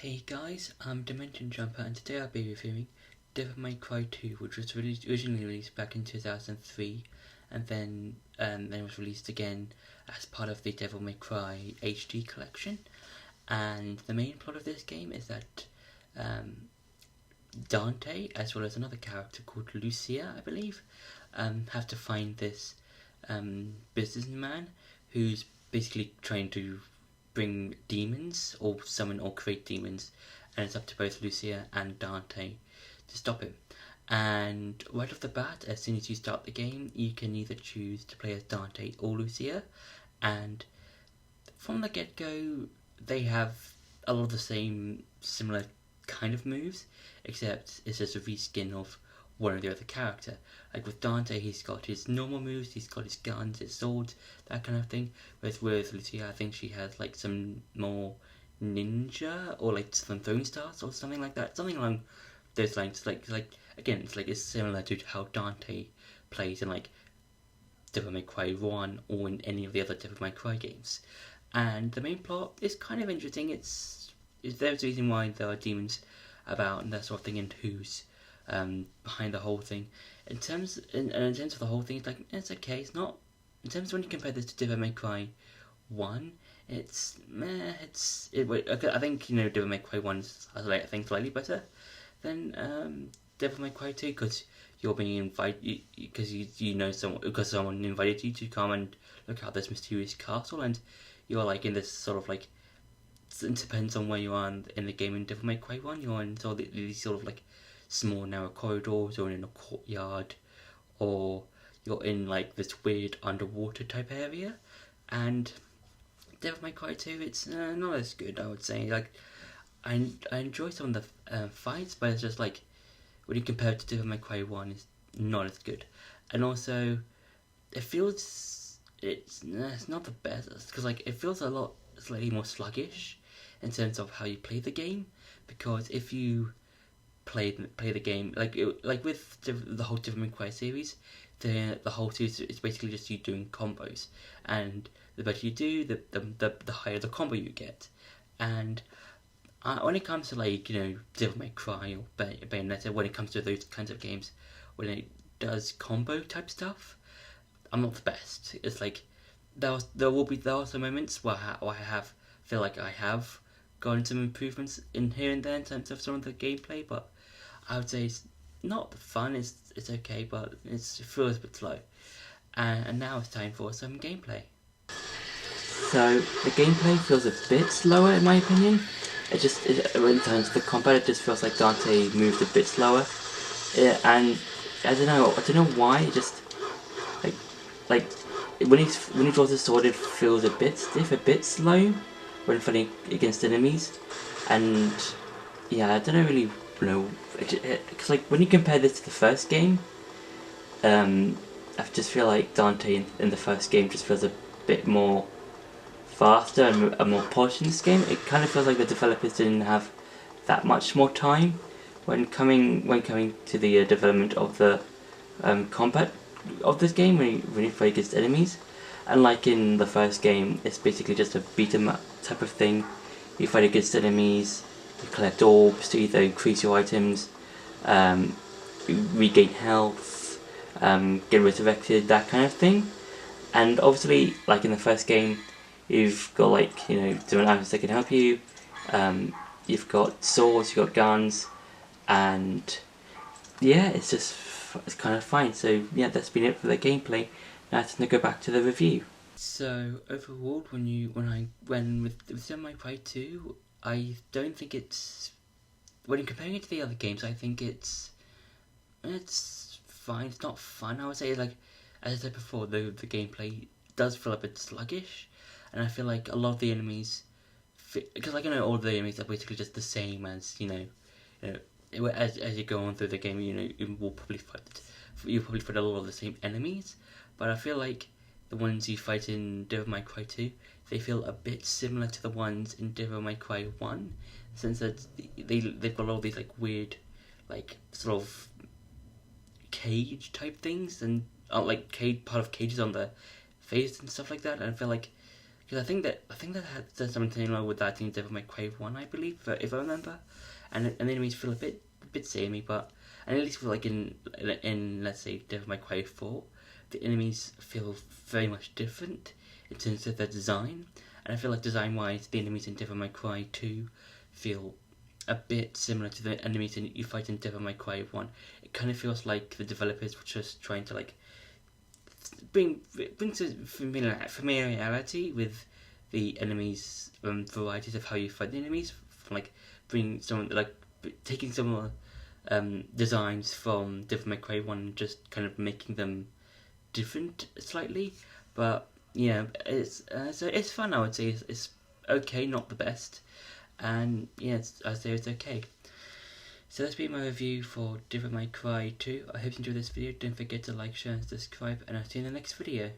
Hey guys, I'm Dimension Jumper and today I'll be reviewing Devil May Cry 2, which was originally released back in 2003 and then was released again as part of the Devil May Cry HD collection. And the main plot of this game is that Dante, as well as another character called Lucia, I believe, have to find this businessman who's basically trying to bring demons or summon or create demons, and it's up to both Lucia and Dante to stop him. And right off the bat, as soon as you start the game, you can either choose to play as Dante or Lucia, and from the get-go they have a lot of the same similar kind of moves, except it's just a reskin of one or the other character. Like with Dante, he's got his normal moves, he's got his guns, his swords, that kind of thing. Whereas with Lucia, I think she has like some more ninja or like some throwing stars or something like that, something along those lines. Like again, it's similar to how Dante plays in like Devil May Cry 1 or in any of the other Devil May Cry games. And the main plot is kind of interesting. It's there's a reason why there are demons about and that sort of thing, and who's behind the whole thing. In terms of the whole thing, it's okay. It's not, in terms of when you compare this to Devil May Cry 1, it's meh. I think Devil May Cry 1 is slightly better than Devil May Cry 2, because you're being invited because someone invited you to come and look at this mysterious castle, and you're like in this sort of like, it depends on where you are in the game. In Devil May Cry 1, you're in these sort of like small narrow corridors, or in a courtyard, or you're in like this weird underwater type area. And Devil May Cry 2, it's not as good, I would say. Like I enjoy some of the fights, but it's just like when you compare it to Devil May Cry 1, it's not as good. And also it feels it's not the best, because like it feels a lot slightly more sluggish in terms of how you play the game. Because if you play the game like with the whole Devil May Cry series, the whole series is basically just you doing combos, and the better you do, the higher the combo you get. And when it comes to Devil May Cry or Bayonetta, when it comes to those kinds of games, when it does combo type stuff, I'm not the best. It's like there are some moments where I feel like I have gotten some improvements in here and there in terms of some of the gameplay, but I would say it's not fun. It's okay, but it feels a bit slow. And now it's time for some gameplay. So the gameplay feels a bit slower in my opinion. In terms of the combat, it just feels like Dante moves a bit slower, and I don't know why. It just like when he draws his sword, it feels a bit stiff, a bit slow when fighting against enemies. And yeah, I don't really know, because like when you compare this to the first game, I just feel like Dante in the first game just feels a bit more faster and more polished in this game. It kind of feels like the developers didn't have that much more time when coming to the development of the combat of this game, when you fight against enemies. And like in the first game, it's basically just a beat 'em up type of thing. You fight against enemies, you collect orbs to either increase your items, regain health, get resurrected, that kind of thing. And obviously, like in the first game, you've got different items that can help you. You've got swords, you've got guns, and yeah, it's kind of fine. So yeah, that's been it for the gameplay. Now it's going to go back to the review. So overall, when with Devil May Cry 2, I don't think it's, when comparing it to the other games, I think it's fine. It's not fun, I would say. Like as I said before, the gameplay does feel a bit sluggish, and I feel like a lot of the enemies, because all of the enemies are basically just the same as as you go on through the game, you will probably fight a lot of the same enemies. But I feel like the ones you fight in Devil May Cry 2, they feel a bit similar to the ones in Devil May Cry 1, since that they've got all these like weird, like sort of cage type things, and part of cages on the face and stuff like that. And I feel like because I think that had done something similar with that in Devil May Cry 1, I believe, if I remember, and the enemies feel a bit samey, but and at least feel like in let's say Devil May Cry 4, the enemies feel very much different in terms of their design, and I feel like design-wise, the enemies in Devil May Cry 2 feel a bit similar to the enemies you fight in Devil May Cry 1. It kind of feels like the developers were just trying to like bring some familiarity with the enemies, varieties of how you fight the enemies, from like bring some like taking some designs from Devil May Cry 1 and just kind of making them different slightly. But yeah, it's fun. I would say it's okay, not the best, and yeah, I'd say it's okay. So that's been my review for Devil May Cry 2. I hope you enjoyed this video. Don't forget to like, share, and subscribe, and I'll see you in the next video.